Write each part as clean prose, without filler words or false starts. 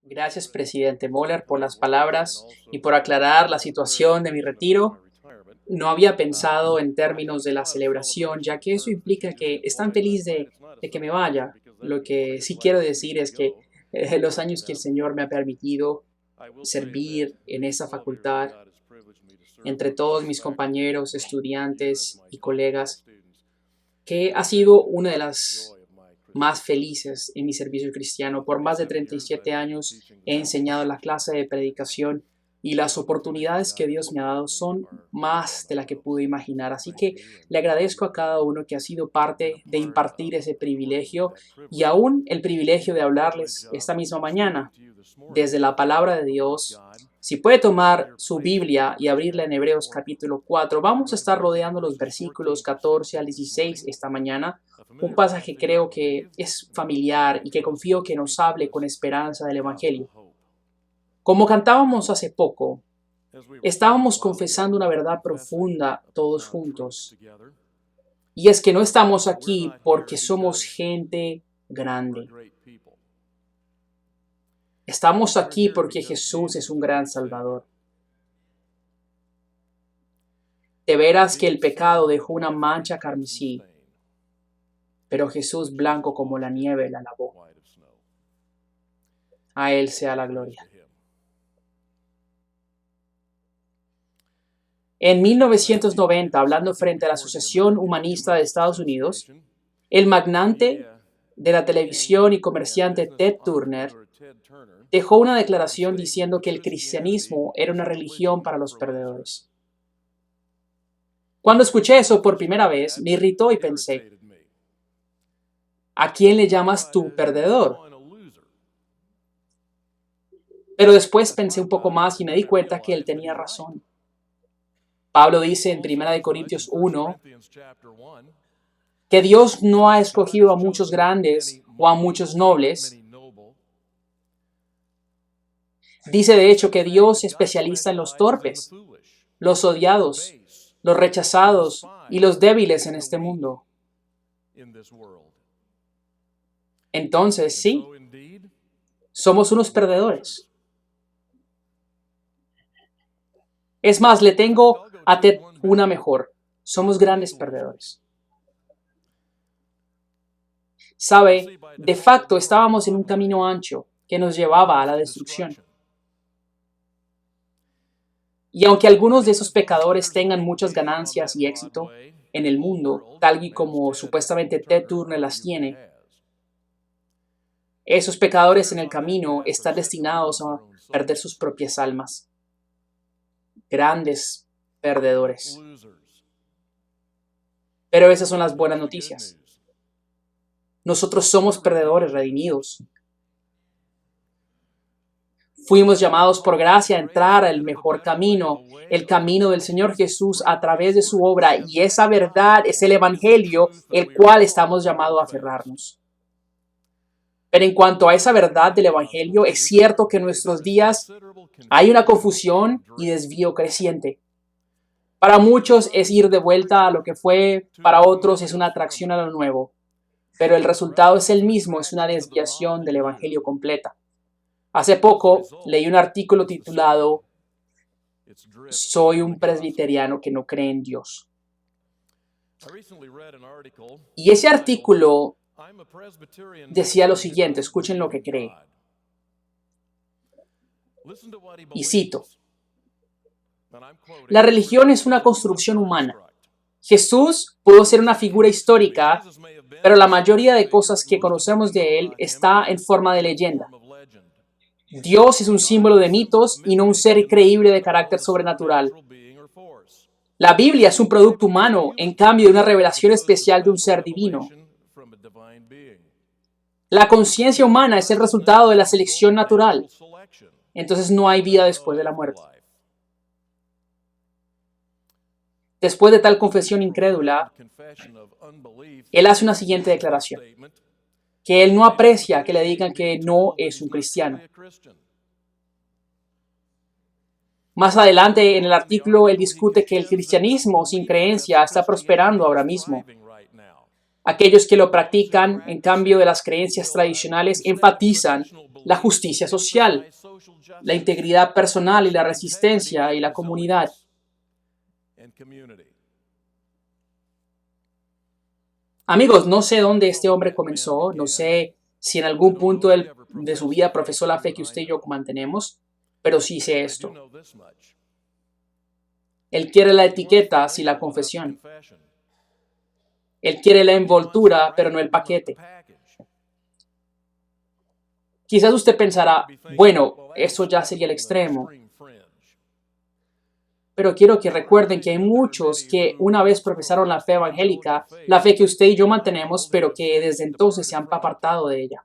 Gracias, presidente Moller, por las palabras y por aclarar la situación de mi retiro. No había pensado en términos de la celebración, ya que eso implica que están feliz de que me vaya. Lo que sí quiero decir es que los años que el Señor me ha permitido servir en esa facultad, entre todos mis compañeros, estudiantes y colegas, que ha sido una de las más felices en mi servicio cristiano. Por más de 37 años he enseñado la clase de predicación y las oportunidades que Dios me ha dado son más de las que pude imaginar. Así que le agradezco a cada uno que ha sido parte de impartir ese privilegio y aún el privilegio de hablarles esta misma mañana desde la palabra de Dios. Si puede tomar su Biblia y abrirla en Hebreos capítulo 4, vamos a estar rodeando los versículos 14 al 16 esta mañana. Un pasaje que creo que es familiar y que confío que nos hable con esperanza del Evangelio. Como cantábamos hace poco, estábamos confesando una verdad profunda todos juntos. Y es que no estamos aquí porque somos gente grande. Estamos aquí porque Jesús es un gran Salvador. De veras que el pecado dejó una mancha carmesí, pero Jesús blanco como la nieve la lavó. A Él sea la gloria. En 1990, hablando frente a la Asociación Humanista de Estados Unidos, el magnate de la televisión y comerciante Ted Turner dejó una declaración diciendo que el cristianismo era una religión para los perdedores. Cuando escuché eso por primera vez, me irritó y pensé, ¿a quién le llamas tú perdedor? Pero después pensé un poco más y me di cuenta que él tenía razón. Pablo dice en 1 Corintios 1 que Dios no ha escogido a muchos grandes o a muchos nobles. Dice de hecho que Dios se especializa en los torpes, los odiados, los rechazados y los débiles en este mundo. Entonces, sí, somos unos perdedores. Es más, le tengo a Ted una mejor. Somos grandes perdedores. Sabe, de facto estábamos en un camino ancho que nos llevaba a la destrucción. Y aunque algunos de esos pecadores tengan muchas ganancias y éxito en el mundo, tal y como supuestamente Ted Turner las tiene, esos pecadores en el camino están destinados a perder sus propias almas. Grandes perdedores. Pero esas son las buenas noticias. Nosotros somos perdedores redimidos. Fuimos llamados por gracia a entrar al mejor camino, el camino del Señor Jesús a través de su obra, y esa verdad es el Evangelio, el cual estamos llamados a aferrarnos. Pero en cuanto a esa verdad del Evangelio, es cierto que en nuestros días hay una confusión y desvío creciente. Para muchos es ir de vuelta a lo que fue, para otros es una atracción a lo nuevo, pero el resultado es el mismo, es una desviación del Evangelio completa. Hace poco leí un artículo titulado "Soy un presbiteriano que no cree en Dios". Y ese artículo decía lo siguiente, escuchen lo que cree. Y cito, la religión es una construcción humana. Jesús pudo ser una figura histórica, pero la mayoría de cosas que conocemos de él está en forma de leyenda. Dios es un símbolo de mitos y no un ser creíble de carácter sobrenatural. La Biblia es un producto humano, en cambio de una revelación especial de un ser divino. La conciencia humana es el resultado de la selección natural. Entonces no hay vida después de la muerte. Después de tal confesión incrédula, él hace una siguiente declaración, que él no aprecia que le digan que no es un cristiano. Más adelante en el artículo, él discute que el cristianismo sin creencia está prosperando ahora mismo. Aquellos que lo practican, en cambio de las creencias tradicionales, enfatizan la justicia social, la integridad personal y la resistencia y la comunidad. Amigos, no sé dónde este hombre comenzó, no sé si en algún punto de su vida profesó la fe que usted y yo mantenemos, pero sí sé esto. Él quiere la etiqueta, sí la confesión. Él quiere la envoltura, pero no el paquete. Quizás usted pensará, bueno, eso ya sería el extremo. Pero quiero que recuerden que hay muchos que una vez profesaron la fe evangélica, la fe que usted y yo mantenemos, pero que desde entonces se han apartado de ella.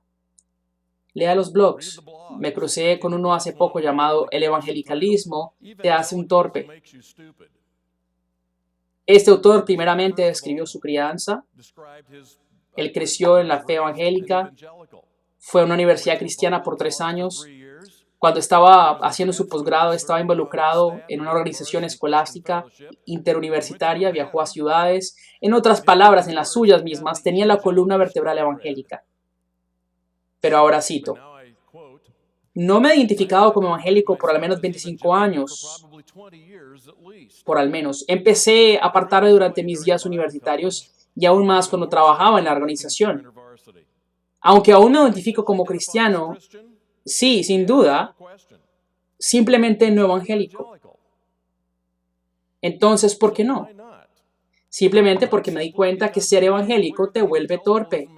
Lea los blogs. Me crucé con uno hace poco llamado El evangelicalismo te hace un torpe. Este autor primeramente describió su crianza. Él creció en la fe evangélica. Fue a una universidad cristiana por 3 años. Cuando estaba haciendo su posgrado, estaba involucrado en una organización escolástica interuniversitaria, viajó a ciudades. En otras palabras, en las suyas mismas, tenía la columna vertebral evangélica. Pero ahora cito, no me he identificado como evangélico por al menos 25 años, por al menos. Empecé a apartarme durante mis días universitarios y aún más cuando trabajaba en la organización. Aunque aún me identifico como cristiano, sí, sin duda, simplemente no evangélico. Entonces, ¿por qué no? Simplemente porque me di cuenta que ser evangélico te vuelve torpe.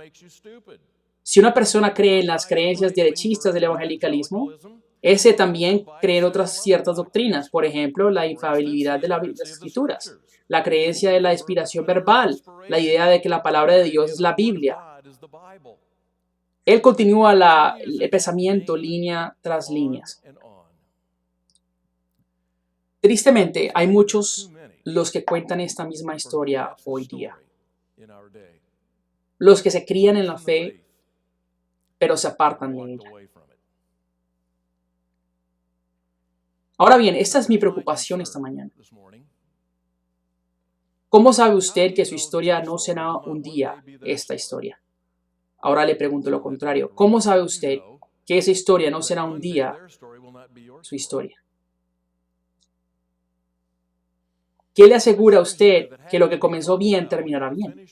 Si una persona cree en las creencias derechistas del evangelicalismo, ese también cree en otras ciertas doctrinas, por ejemplo, la infalibilidad de las escrituras, la creencia de la inspiración verbal, la idea de que la palabra de Dios es la Biblia. Él continúa el pensamiento línea tras líneas. Tristemente, hay muchos los que cuentan esta misma historia hoy día. Los que se crían en la fe, pero se apartan de ella. Ahora bien, esta es mi preocupación esta mañana. ¿Cómo sabe usted que su historia no será un día esta historia? Ahora le pregunto lo contrario. ¿Cómo sabe usted que esa historia no será un día su historia? ¿Qué le asegura a usted que lo que comenzó bien terminará bien?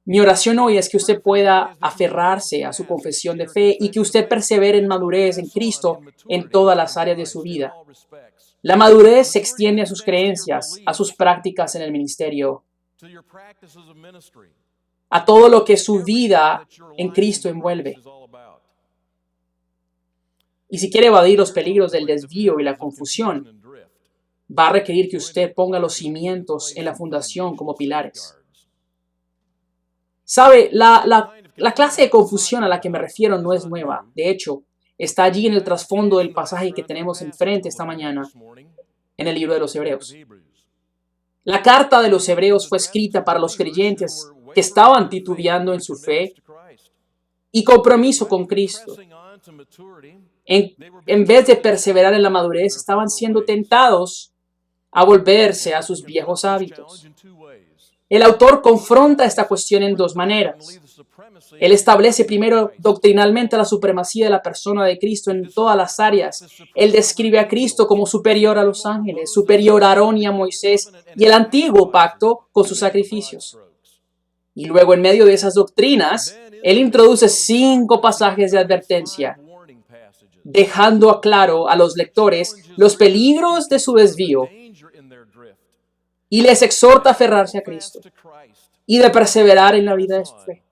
Mi oración hoy es que usted pueda aferrarse a su confesión de fe y que usted persevere en madurez en Cristo en todas las áreas de su vida. La madurez se extiende a sus creencias, a sus prácticas en el ministerio, a todo lo que su vida en Cristo envuelve. Y si quiere evadir los peligros del desvío y la confusión, va a requerir que usted ponga los cimientos en la fundación como pilares. ¿Sabe? La clase de confusión a la que me refiero no es nueva. De hecho, está allí en el trasfondo del pasaje que tenemos enfrente esta mañana en el libro de los Hebreos. La carta de los Hebreos fue escrita para los creyentes que estaban titubeando en su fe y compromiso con Cristo. En vez de perseverar en la madurez, estaban siendo tentados a volverse a sus viejos hábitos. El autor confronta esta cuestión en 2 maneras. Él establece primero doctrinalmente la supremacía de la persona de Cristo en todas las áreas. Él describe a Cristo como superior a los ángeles, superior a Aarón y a Moisés y el antiguo pacto con sus sacrificios. Y luego en medio de esas doctrinas, él introduce 5 pasajes de advertencia, dejando claro a los lectores los peligros de su desvío y les exhorta a aferrarse a Cristo y de perseverar en la vida de su fe.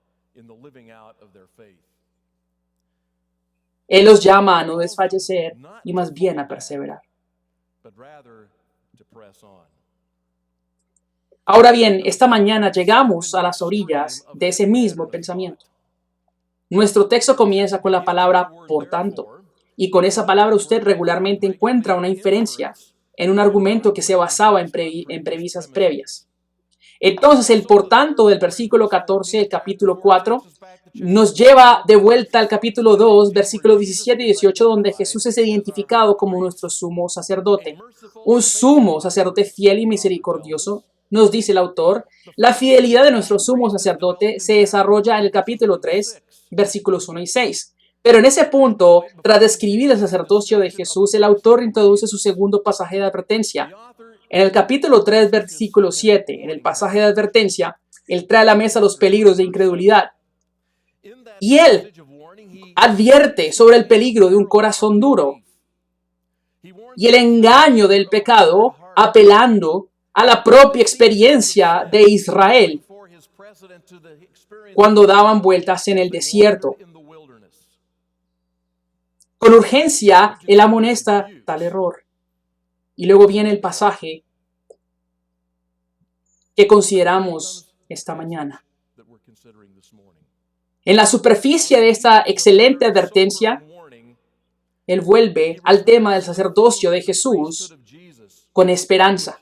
Él los llama a no desfallecer y más bien a perseverar. Ahora bien, esta mañana llegamos a las orillas de ese mismo pensamiento. Nuestro texto comienza con la palabra por tanto, y con esa palabra usted regularmente encuentra una inferencia en un argumento que se basaba en premisas previas. Entonces, el por tanto del versículo 14 del capítulo 4 nos lleva de vuelta al capítulo 2, versículos 17 y 18, donde Jesús es identificado como nuestro sumo sacerdote. Un sumo sacerdote fiel y misericordioso, nos dice el autor. La fidelidad de nuestro sumo sacerdote se desarrolla en el capítulo 3, versículos 1 y 6. Pero en ese punto, tras describir el sacerdocio de Jesús, el autor introduce su segundo pasaje de advertencia. En el capítulo 3, versículo 7, en el pasaje de advertencia, él trae a la mesa los peligros de incredulidad. Y él advierte sobre el peligro de un corazón duro y el engaño del pecado, apelando a la propia experiencia de Israel cuando daban vueltas en el desierto. Con urgencia, él amonesta tal error. Y luego viene el pasaje que consideramos esta mañana. En la superficie de esta excelente advertencia, él vuelve al tema del sacerdocio de Jesús con esperanza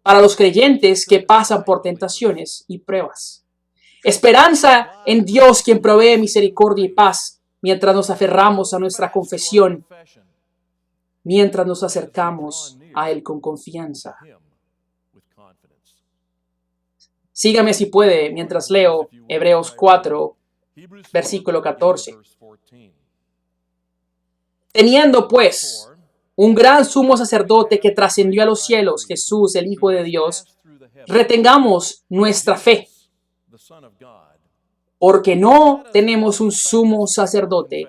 para los creyentes que pasan por tentaciones y pruebas. Esperanza en Dios, quien provee misericordia y paz mientras nos aferramos a nuestra confesión, mientras nos acercamos a Él con confianza. Sígame si puede mientras leo Hebreos 4, versículo 14. Teniendo pues un gran sumo sacerdote que trascendió a los cielos, Jesús, el Hijo de Dios, retengamos nuestra fe, porque no tenemos un sumo sacerdote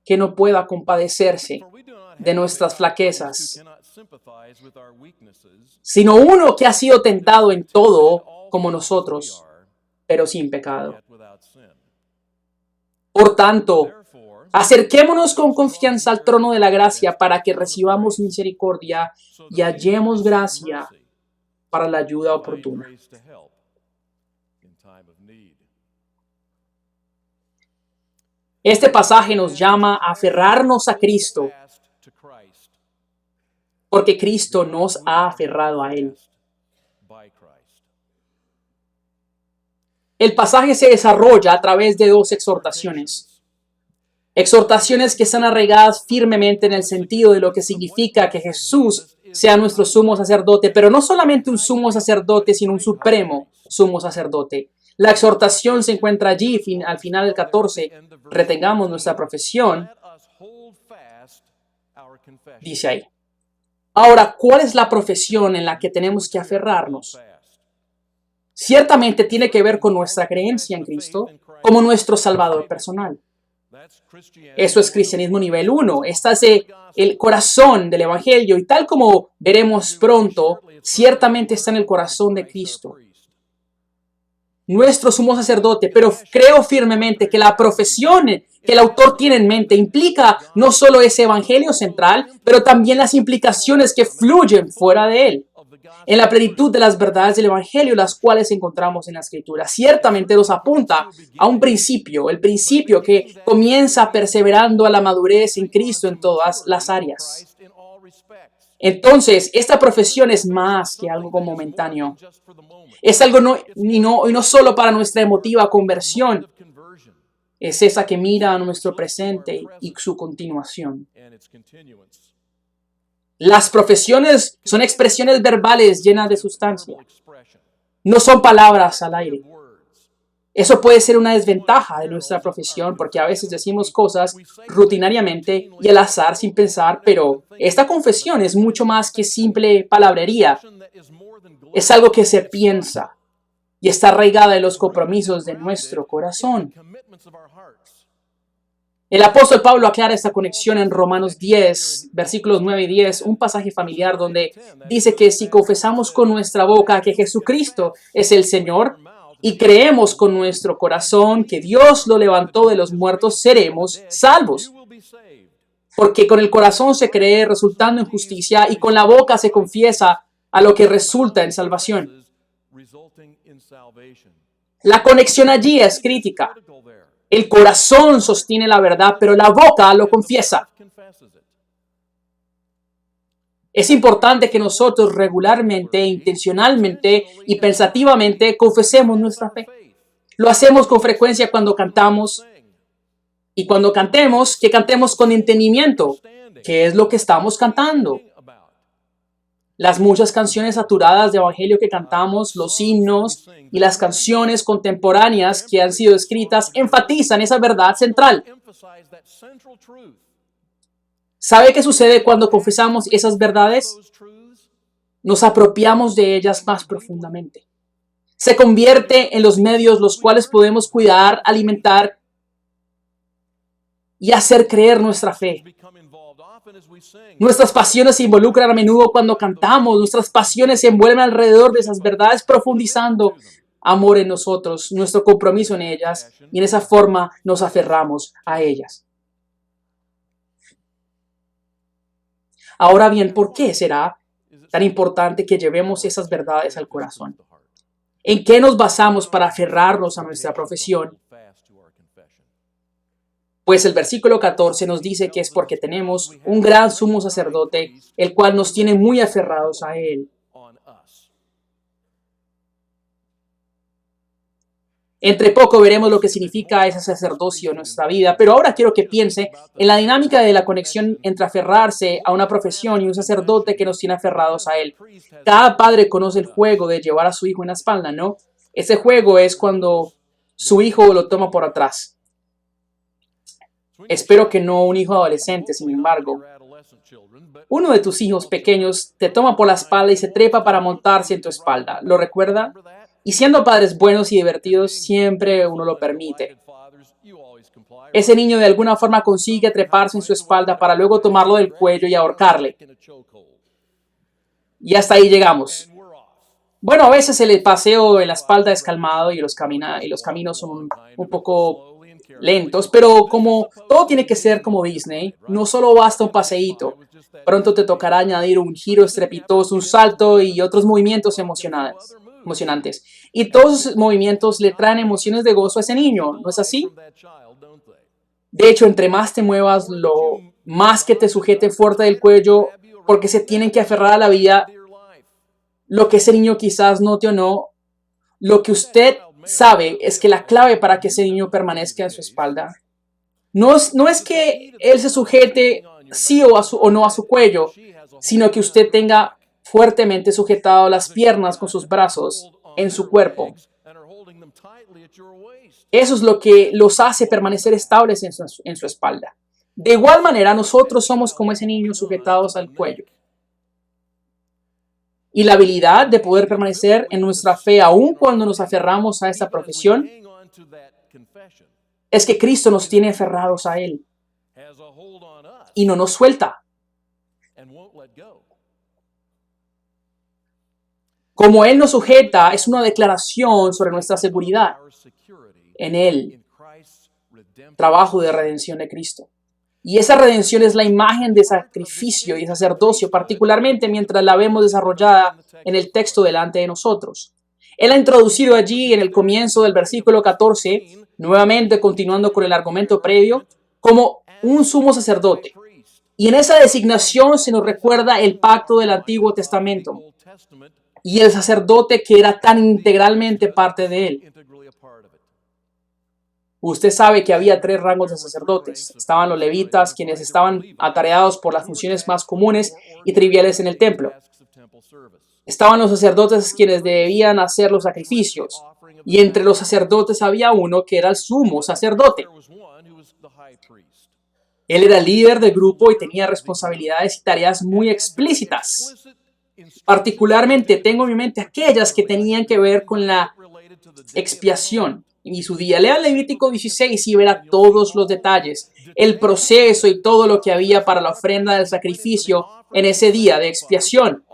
que no pueda compadecerse de nuestras flaquezas, sino uno que ha sido tentado en todo como nosotros, pero sin pecado. Por tanto, acerquémonos con confianza al trono de la gracia para que recibamos misericordia y hallemos gracia para la ayuda oportuna. Este pasaje nos llama a aferrarnos a Cristo, porque Cristo nos ha aferrado a Él. El pasaje se desarrolla a través de dos exhortaciones. Exhortaciones que están arraigadas firmemente en el sentido de lo que significa que Jesús sea nuestro sumo sacerdote, pero no solamente un sumo sacerdote, sino un supremo sumo sacerdote. La exhortación se encuentra allí al final del 14. Retengamos nuestra profesión. Dice ahí. Ahora, ¿cuál es la profesión en la que tenemos que aferrarnos? Ciertamente tiene que ver con nuestra creencia en Cristo como nuestro Salvador personal. Eso es cristianismo nivel 1. Este es el corazón del Evangelio y tal como veremos pronto, ciertamente está en el corazón de Cristo, nuestro sumo sacerdote, pero creo firmemente que la profesión que el autor tiene en mente implica no solo ese evangelio central, pero también las implicaciones que fluyen fuera de él, en la plenitud de las verdades del evangelio, las cuales encontramos en la escritura. Ciertamente nos apunta a un principio, el principio que comienza perseverando a la madurez en Cristo en todas las áreas. Entonces, esta profesión es más que algo momentáneo. Es algo y no solo para nuestra emotiva conversión. Es esa que mira a nuestro presente y su continuación. Las profesiones son expresiones verbales llenas de sustancia. No son palabras al aire. Eso puede ser una desventaja de nuestra profesión porque a veces decimos cosas rutinariamente y al azar sin pensar, pero esta confesión es mucho más que simple palabrería. Es algo que se piensa y está arraigada en los compromisos de nuestro corazón. El apóstol Pablo aclara esta conexión en Romanos 10, versículos 9 y 10, un pasaje familiar donde dice que si confesamos con nuestra boca que Jesucristo es el Señor y creemos con nuestro corazón que Dios lo levantó de los muertos, seremos salvos. Porque con el corazón se cree resultando en justicia y con la boca se confiesa a lo que resulta en salvación. La conexión allí es crítica. El corazón sostiene la verdad, pero la boca lo confiesa. Es importante que nosotros regularmente, intencionalmente y pensativamente confesemos nuestra fe. Lo hacemos con frecuencia cuando cantamos. Y cuando cantemos, que cantemos con entendimiento. ¿Qué es lo que estamos cantando? Las muchas canciones saturadas de evangelio que cantamos, los himnos y las canciones contemporáneas que han sido escritas enfatizan esa verdad central. ¿Sabe qué sucede cuando confesamos esas verdades? Nos apropiamos de ellas más profundamente. Se convierte en los medios los cuales podemos cuidar, alimentar y hacer creer nuestra fe. Nuestras pasiones se involucran a menudo cuando cantamos. Nuestras pasiones se envuelven alrededor de esas verdades, profundizando amor en nosotros, nuestro compromiso en ellas, y en esa forma nos aferramos a ellas. Ahora bien, ¿por qué será tan importante que llevemos esas verdades al corazón? ¿En qué nos basamos para aferrarnos a nuestra profesión? Pues el versículo 14 nos dice que es porque tenemos un gran sumo sacerdote, el cual nos tiene muy aferrados a él. Entre poco veremos lo que significa ese sacerdocio en nuestra vida, pero ahora quiero que piense en la dinámica de la conexión entre aferrarse a una profesión y un sacerdote que nos tiene aferrados a él. Cada padre conoce el juego de llevar a su hijo en la espalda, ¿no? Ese juego es cuando su hijo lo toma por atrás. Espero que no un hijo adolescente, sin embargo. Uno de tus hijos pequeños te toma por la espalda y se trepa para montarse en tu espalda. ¿Lo recuerda? Y siendo padres buenos y divertidos, siempre uno lo permite. Ese niño de alguna forma consigue treparse en su espalda para luego tomarlo del cuello y ahorcarle. Y hasta ahí llegamos. Bueno, a veces el paseo en la espalda es calmado y los caminos son un poco lentos, pero como todo tiene que ser como Disney, no solo basta un paseíto. Pronto te tocará añadir un giro estrepitoso, un salto y otros movimientos emocionantes. Y todos esos movimientos le traen emociones de gozo a ese niño, ¿no es así? De hecho, entre más te muevas, lo más que te sujete fuerte del cuello, porque se tienen que aferrar a la vida, lo que ese niño quizás note o no, lo que usted sabe es que la clave para que ese niño permanezca en su espalda no es que él se sujete sí o no a su cuello, sino que usted tenga fuertemente sujetado las piernas con sus brazos en su cuerpo. Eso es lo que los hace permanecer estables en su espalda. De igual manera, nosotros somos como ese niño sujetados al cuello. Y la habilidad de poder permanecer en nuestra fe, aun cuando nos aferramos a esta profesión, es que Cristo nos tiene aferrados a Él y no nos suelta. Como Él nos sujeta, es una declaración sobre nuestra seguridad en Él, trabajo de redención de Cristo. Y esa redención es la imagen de sacrificio y sacerdocio, particularmente mientras la vemos desarrollada en el texto delante de nosotros. Él ha introducido allí en el comienzo del versículo 14, nuevamente continuando con el argumento previo, como un sumo sacerdote. Y en esa designación se nos recuerda el pacto del Antiguo Testamento y el sacerdote que era tan integralmente parte de él. Usted sabe que había 3 rangos de sacerdotes. Estaban los levitas, quienes estaban atareados por las funciones más comunes y triviales en el templo. Estaban los sacerdotes quienes debían hacer los sacrificios. Y entre los sacerdotes había uno que era el sumo sacerdote. Él era el líder del grupo y tenía responsabilidades y tareas muy explícitas. Particularmente tengo en mi mente aquellas que tenían que ver con la expiación y su día. Lea Levítico 16 y verá todos los detalles, el proceso y todo lo que había para la ofrenda del sacrificio en ese día de expiación.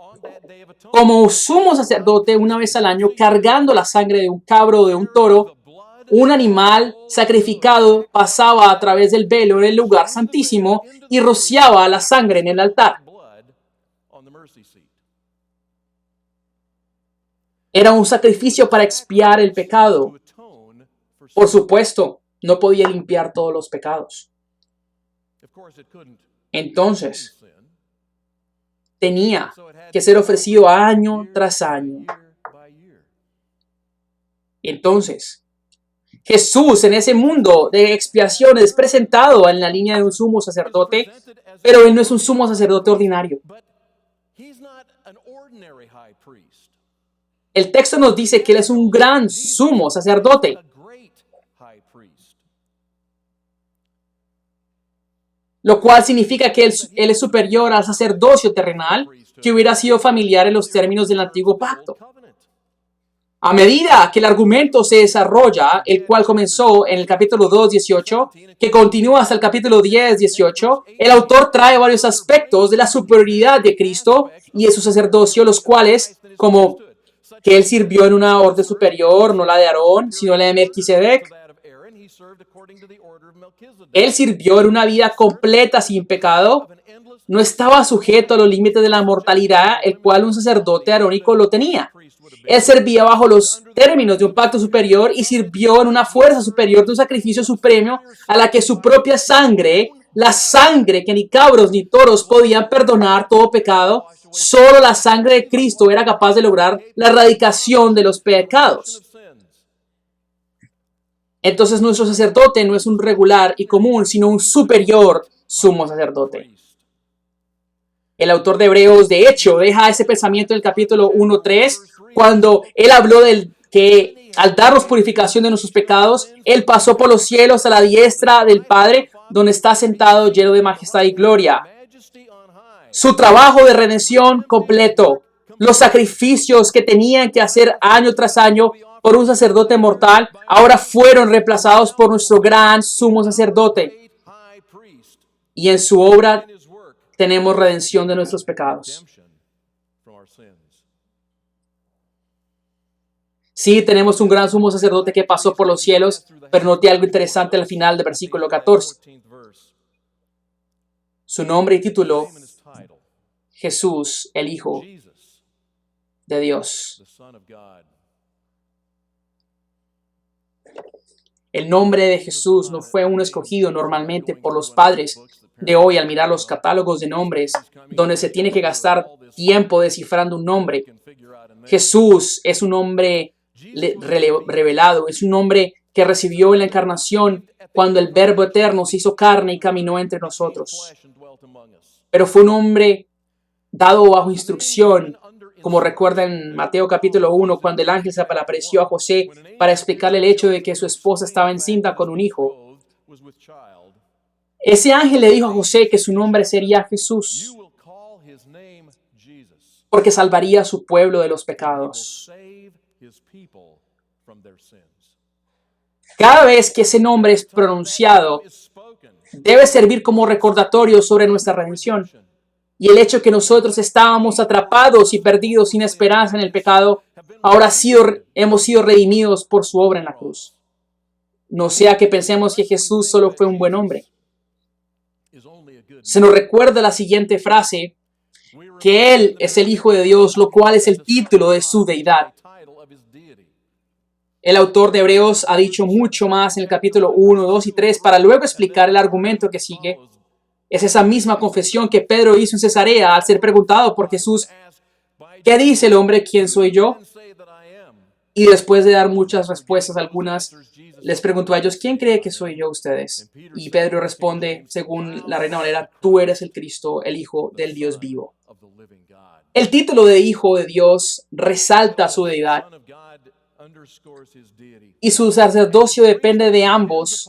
Como sumo sacerdote, una vez al año, cargando la sangre de un cabro o de un toro, un animal sacrificado pasaba a través del velo en el lugar santísimo y rociaba la sangre en el altar. Era un sacrificio para expiar el pecado. Por supuesto, no podía limpiar todos los pecados. Entonces, tenía que ser ofrecido año tras año. Entonces, Jesús en ese mundo de expiación es presentado en la línea de un sumo sacerdote, pero Él no es un sumo sacerdote ordinario. El texto nos dice que Él es un gran sumo sacerdote. Lo cual significa que él es superior al sacerdocio terrenal que hubiera sido familiar en los términos del antiguo pacto. A medida que el argumento se desarrolla, el cual comenzó en el capítulo 2:18, que continúa hasta el capítulo 10:18, el autor trae varios aspectos de la superioridad de Cristo y de su sacerdocio, los cuales, como que Él sirvió en una orden superior, no la de Aarón, sino la de Melquisedec. Él sirvió en una vida completa sin pecado. No estaba sujeto a los límites de la mortalidad, el cual un sacerdote arónico lo tenía. Él servía bajo los términos de un pacto superior y sirvió en una fuerza superior de un sacrificio supremo a la que su propia sangre, la sangre que ni cabros ni toros podían perdonar todo pecado, solo la sangre de Cristo era capaz de lograr la erradicación de los pecados. Entonces nuestro sacerdote no es un regular y común, sino un superior sumo sacerdote. El autor de Hebreos, de hecho, deja ese pensamiento en el capítulo 1:3, cuando él habló del que al darnos purificación de nuestros pecados, Él pasó por los cielos a la diestra del Padre, donde está sentado lleno de majestad y gloria. Su trabajo de redención completo, los sacrificios que tenían que hacer año tras año por un sacerdote mortal, ahora fueron reemplazados por nuestro gran sumo sacerdote. Y en su obra tenemos redención de nuestros pecados. Sí, tenemos un gran sumo sacerdote que pasó por los cielos, pero note algo interesante al final del versículo 14. Su nombre y título, Jesús, el Hijo de Dios. El nombre de Jesús no fue uno escogido normalmente por los padres de hoy al mirar los catálogos de nombres, donde se tiene que gastar tiempo descifrando un nombre. Jesús es un nombre revelado, es un nombre que recibió en la encarnación cuando el Verbo eterno se hizo carne y caminó entre nosotros. Pero fue un nombre dado bajo instrucción, como recuerda en Mateo capítulo 1, cuando el ángel se apareció a José para explicarle el hecho de que su esposa estaba encinta con un hijo. Ese ángel le dijo a José que su nombre sería Jesús, porque salvaría a su pueblo de los pecados. Cada vez que ese nombre es pronunciado, debe servir como recordatorio sobre nuestra redención y el hecho que nosotros estábamos atrapados y perdidos sin esperanza en el pecado, ahora hemos sido redimidos por su obra en la cruz. No sea que pensemos que Jesús solo fue un buen hombre. Se nos recuerda la siguiente frase, que Él es el Hijo de Dios, lo cual es el título de su deidad. El autor de Hebreos ha dicho mucho más en el capítulo 1, 2 y 3 para luego explicar el argumento que sigue. Es esa misma confesión que Pedro hizo en Cesarea al ser preguntado por Jesús, ¿qué dice el hombre? ¿Quién soy yo? Y después de dar muchas respuestas, algunas les preguntó a ellos, ¿quién cree que soy yo ustedes? Y Pedro responde, según la Reina Valera, tú eres el Cristo, el Hijo del Dios vivo. El título de Hijo de Dios resalta su deidad y su sacerdocio depende de ambos.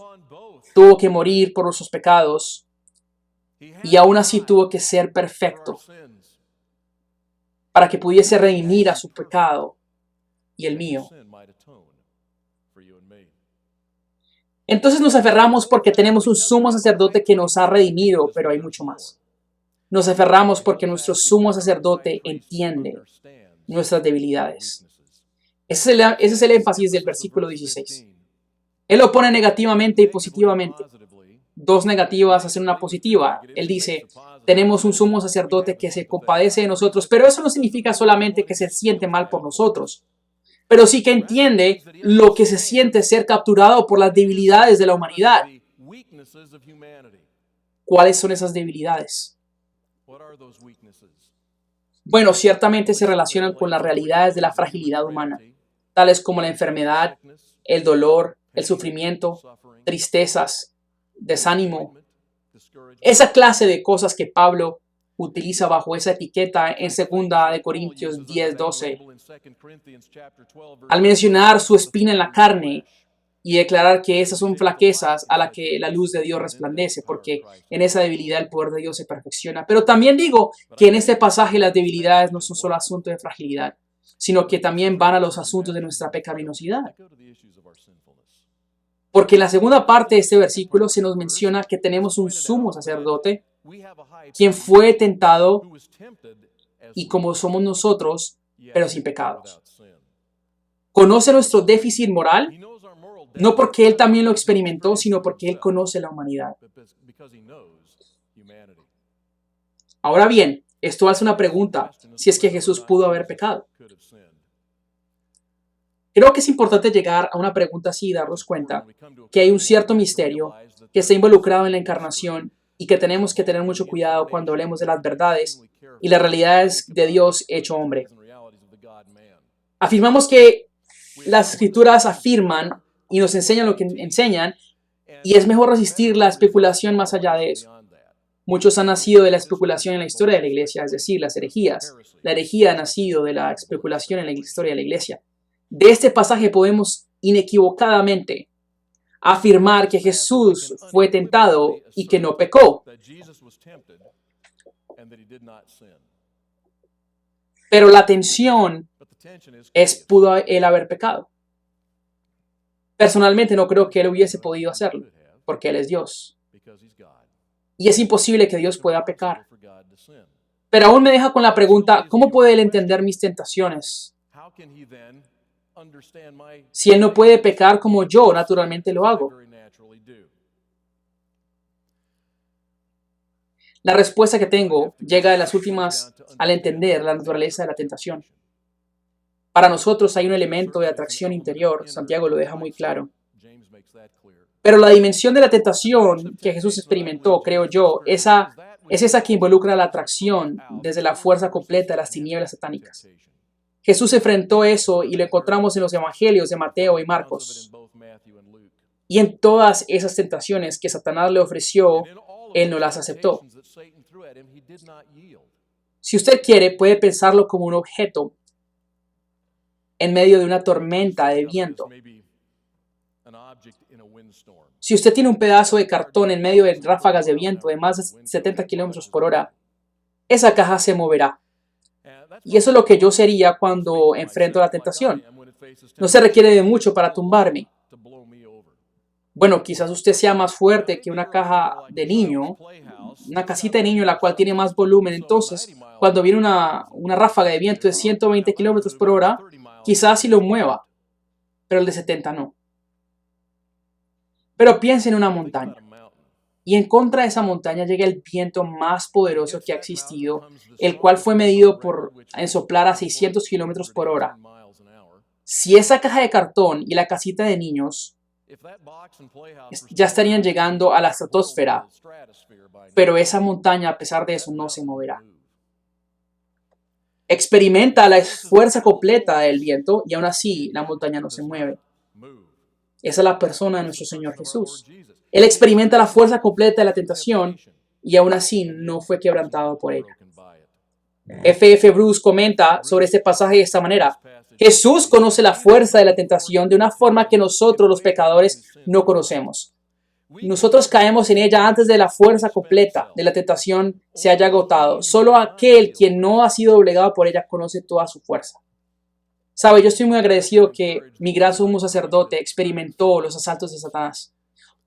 Tuvo que morir por nuestros pecados y aún así tuvo que ser perfecto para que pudiese redimir a su pecado y el mío. Entonces nos aferramos porque tenemos un sumo sacerdote que nos ha redimido, pero hay mucho más. Nos aferramos porque nuestro sumo sacerdote entiende nuestras debilidades. Ese es el énfasis del versículo 16. Él lo pone negativamente y positivamente. Dos negativas hacen una positiva. Él dice, tenemos un sumo sacerdote que se compadece de nosotros, pero eso no significa solamente que se siente mal por nosotros, pero sí que entiende lo que se siente ser capturado por las debilidades de la humanidad. ¿Cuáles son esas debilidades? Bueno, ciertamente se relacionan con las realidades de la fragilidad humana, tales como la enfermedad, el dolor, el sufrimiento, tristezas, desánimo. Esa clase de cosas que Pablo utiliza bajo esa etiqueta en 2 Corintios 10:12. Al mencionar su espina en la carne y declarar que esas son flaquezas a las que la luz de Dios resplandece, porque en esa debilidad el poder de Dios se perfecciona. Pero también digo que en este pasaje las debilidades no son solo asuntos de fragilidad, sino que también van a los asuntos de nuestra pecaminosidad. Porque en la segunda parte de este versículo se nos menciona que tenemos un sumo sacerdote quien fue tentado y como somos nosotros, pero sin pecados. Conoce nuestro déficit moral, no porque él también lo experimentó, sino porque él conoce la humanidad. Ahora bien, esto hace una pregunta, si es que Jesús pudo haber pecado. Creo que es importante llegar a una pregunta así y darnos cuenta que hay un cierto misterio que está involucrado en la encarnación y que tenemos que tener mucho cuidado cuando hablemos de las verdades y las realidades de Dios hecho hombre. Afirmamos que las escrituras afirman y nos enseñan lo que enseñan y es mejor resistir la especulación más allá de eso. Muchos han nacido de la especulación en la historia de la iglesia, es decir, las herejías. La herejía ha nacido de la especulación en la historia de la iglesia. De este pasaje podemos inequivocadamente afirmar que Jesús fue tentado y que no pecó. Pero la tensión es, ¿pudo él haber pecado? Personalmente no creo que él hubiese podido hacerlo, porque él es Dios. Y es imposible que Dios pueda pecar. Pero aún me deja con la pregunta, ¿cómo puede él entender mis tentaciones? Si él no puede pecar como yo naturalmente lo hago. La respuesta que tengo llega de las últimas al entender la naturaleza de la tentación. Para nosotros hay un elemento de atracción interior, Santiago lo deja muy claro. Pero la dimensión de la tentación que Jesús experimentó, creo yo, es esa que involucra la atracción desde la fuerza completa de las tinieblas satánicas. Jesús enfrentó eso y lo encontramos en los evangelios de Mateo y Marcos. Y en todas esas tentaciones que Satanás le ofreció, él no las aceptó. Si usted quiere, puede pensarlo como un objeto en medio de una tormenta de viento. Si usted tiene un pedazo de cartón en medio de ráfagas de viento de más de 70 kilómetros por hora, esa caja se moverá. Y eso es lo que yo sería cuando enfrento la tentación. No se requiere de mucho para tumbarme. Bueno, quizás usted sea más fuerte que una caja de niño, una casita de niño la cual tiene más volumen. Entonces, cuando viene una ráfaga de viento de 120 kilómetros por hora, quizás sí lo mueva, pero el de 70 no. Pero piense en una montaña. Y en contra de esa montaña llega el viento más poderoso que ha existido, el cual fue medido en soplar a 600 kilómetros por hora. Si esa caja de cartón y la casita de niños ya estarían llegando a la estratosfera, pero esa montaña a pesar de eso no se moverá. Experimenta la fuerza completa del viento y aún así la montaña no se mueve. Esa es la persona de nuestro Señor Jesús. Él experimenta la fuerza completa de la tentación y aún así no fue quebrantado por ella. F.F. Bruce comenta sobre este pasaje de esta manera. Jesús conoce la fuerza de la tentación de una forma que nosotros los pecadores no conocemos. Nosotros caemos en ella antes de la fuerza completa de la tentación se haya agotado. Solo aquel quien no ha sido obligado por ella conoce toda su fuerza. Sabe, yo estoy muy agradecido que mi gran sumo sacerdote experimentó los asaltos de Satanás,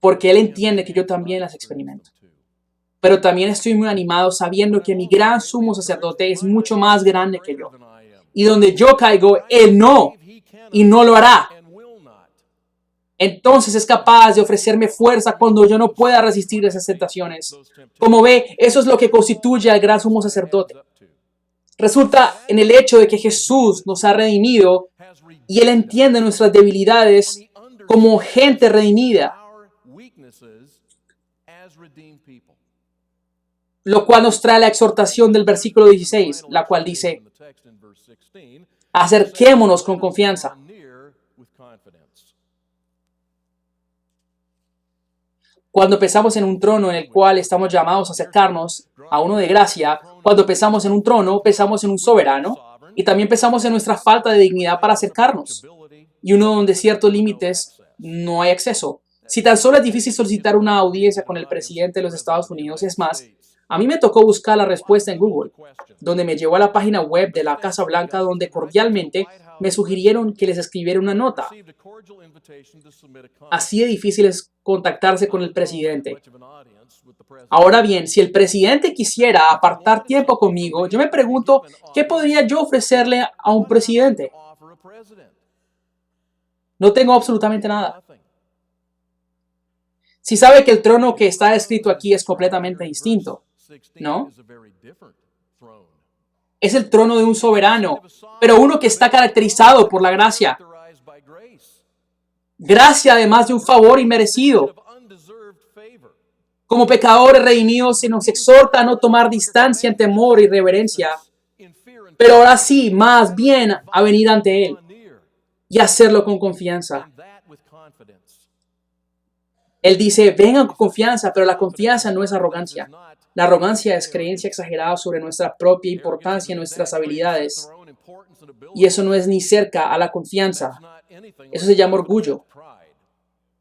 porque él entiende que yo también las experimento. Pero también estoy muy animado sabiendo que mi gran sumo sacerdote es mucho más grande que yo. Y donde yo caigo, él no, y no lo hará. Entonces es capaz de ofrecerme fuerza cuando yo no pueda resistir esas tentaciones. Como ve, eso es lo que constituye al gran sumo sacerdote. Resulta en el hecho de que Jesús nos ha redimido y Él entiende nuestras debilidades como gente redimida. Lo cual nos trae la exhortación del versículo 16, la cual dice, acerquémonos con confianza. Cuando pensamos en un trono en el cual estamos llamados a acercarnos a uno de gracia, Cuando pensamos en un trono, pensamos en un soberano y también pensamos en nuestra falta de dignidad para acercarnos y uno donde ciertos límites no hay acceso. Si tan solo es difícil solicitar una audiencia con el presidente de los Estados Unidos, es más, a mí me tocó buscar la respuesta en Google, donde me llevó a la página web de la Casa Blanca, donde cordialmente me sugirieron que les escribiera una nota. Así de difícil es contactarse con el presidente. Ahora bien, si el presidente quisiera apartar tiempo conmigo, yo me pregunto, ¿qué podría yo ofrecerle a un presidente? No tengo absolutamente nada. Si sabe que el trono que está escrito aquí es completamente distinto, ¿no? Es el trono de un soberano, pero uno que está caracterizado por la gracia. Gracia además de un favor inmerecido. Como pecadores redimidos se nos exhorta a no tomar distancia en temor y reverencia, pero ahora sí, más bien a venir ante Él y hacerlo con confianza. Él dice, vengan con confianza, pero la confianza no es arrogancia. La arrogancia es creencia exagerada sobre nuestra propia importancia y nuestras habilidades. Y eso no es ni cerca a la confianza. Eso se llama orgullo.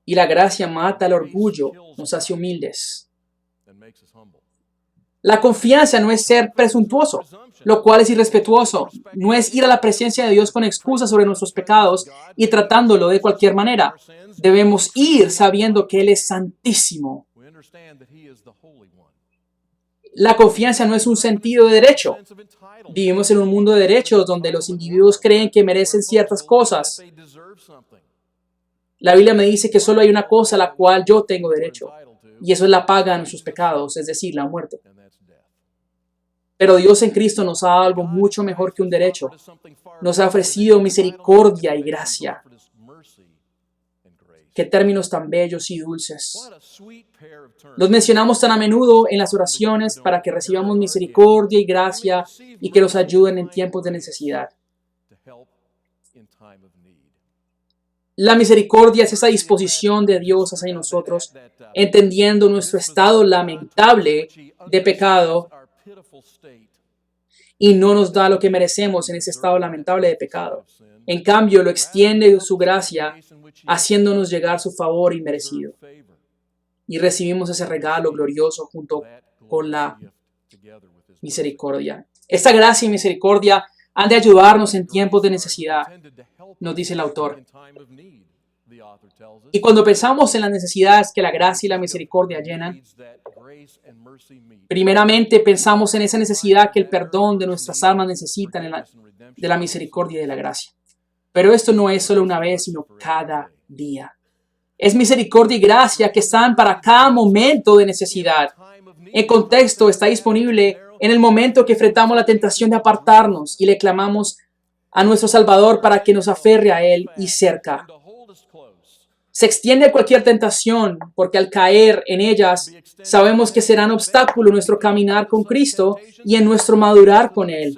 Y la gracia mata el orgullo, nos hace humildes. La confianza no es ser presuntuoso, lo cual es irrespetuoso. No es ir a la presencia de Dios con excusas sobre nuestros pecados y tratándolo de cualquier manera. Debemos ir sabiendo que Él es santísimo. La confianza no es un sentido de derecho. Vivimos en un mundo de derechos donde los individuos creen que merecen ciertas cosas. La Biblia me dice que solo hay una cosa a la cual yo tengo derecho, y eso es la paga de nuestros pecados, es decir, la muerte. Pero Dios en Cristo nos ha dado algo mucho mejor que un derecho. Nos ha ofrecido misericordia y gracia. Qué términos tan bellos y dulces. Los mencionamos tan a menudo en las oraciones para que recibamos misericordia y gracia y que nos ayuden en tiempos de necesidad. La misericordia es esa disposición de Dios hacia nosotros, entendiendo nuestro estado lamentable de pecado y no nos da lo que merecemos en ese estado lamentable de pecado. En cambio, lo extiende su gracia, haciéndonos llegar su favor inmerecido. Y recibimos ese regalo glorioso junto con la misericordia. Esta gracia y misericordia han de ayudarnos en tiempos de necesidad, nos dice el autor. Y cuando pensamos en las necesidades que la gracia y la misericordia llenan, primeramente pensamos en esa necesidad que el perdón de nuestras almas necesitan de la misericordia y de la gracia. Pero esto no es solo una vez, sino cada día. Es misericordia y gracia que están para cada momento de necesidad. El contexto está disponible en el momento que enfrentamos la tentación de apartarnos y le clamamos a nuestro Salvador para que nos aferre a Él y cerca. Se extiende a cualquier tentación porque al caer en ellas sabemos que serán obstáculo en nuestro caminar con Cristo y en nuestro madurar con Él.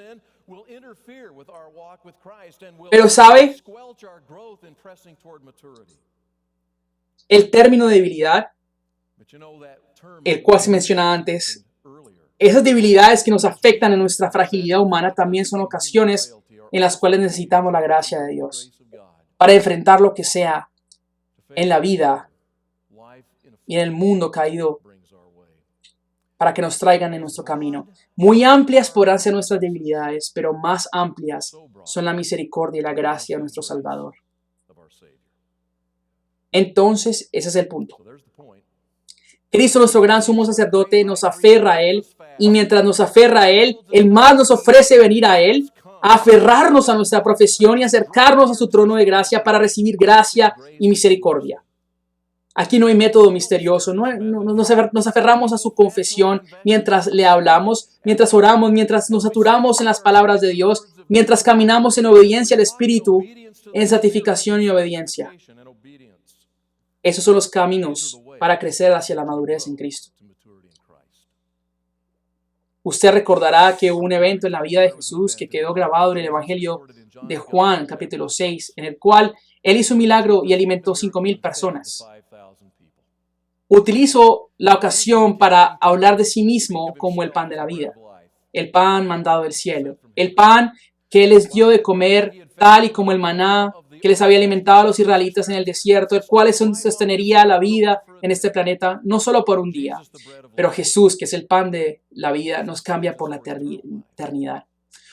Pero ¿sabe? El término debilidad, el cual se menciona antes, esas debilidades que nos afectan en nuestra fragilidad humana también son ocasiones en las cuales necesitamos la gracia de Dios para enfrentar lo que sea en la vida y en el mundo caído para que nos traigan en nuestro camino. Muy amplias podrán ser nuestras debilidades, pero más amplias son la misericordia y la gracia de nuestro Salvador. Entonces, ese es el punto. Cristo, nuestro gran sumo sacerdote, nos aferra a Él, y mientras nos aferra a Él, Él más nos ofrece venir a Él, a aferrarnos a nuestra profesión y acercarnos a su trono de gracia para recibir gracia y misericordia. Aquí no hay método misterioso, nos aferramos a su confesión mientras le hablamos, mientras oramos, mientras nos saturamos en las palabras de Dios, mientras caminamos en obediencia al Espíritu, en santificación y obediencia. Esos son los caminos para crecer hacia la madurez en Cristo. Usted recordará que hubo un evento en la vida de Jesús que quedó grabado en el Evangelio de Juan, capítulo 6, en el cual Él hizo un milagro y alimentó 5,000 personas. Utilizo la ocasión para hablar de sí mismo como el pan de la vida. el pan mandado del cielo, el pan que les dio de comer tal y como el maná que les había alimentado a los israelitas en el desierto, el cual sostenería la vida en este planeta no solo por un día, pero Jesús, que es el pan de la vida, nos cambia por la eternidad.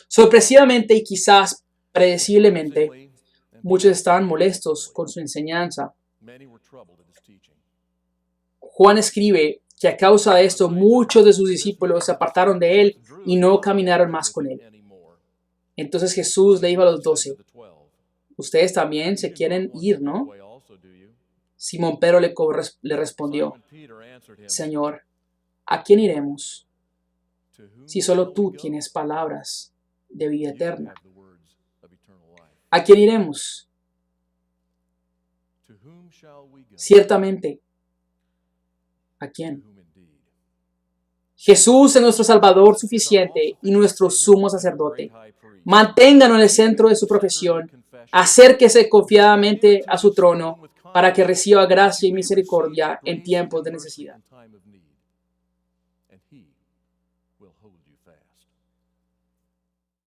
Sorpresivamente y quizás predeciblemente, muchos estaban molestos con su enseñanza. Juan escribe que a causa de esto muchos de sus discípulos se apartaron de él y no caminaron más con él. Entonces Jesús le dijo a los 12, ustedes también se quieren ir, ¿no? Simón Pedro le respondió, Señor, ¿a quién iremos? Si solo tú tienes palabras de vida eterna. ¿A quién iremos? Ciertamente, ¿a quién? Jesús es nuestro Salvador suficiente y nuestro sumo sacerdote. Manténganlo en el centro de su profesión. Acérquese confiadamente a su trono para que reciba gracia y misericordia en tiempos de necesidad.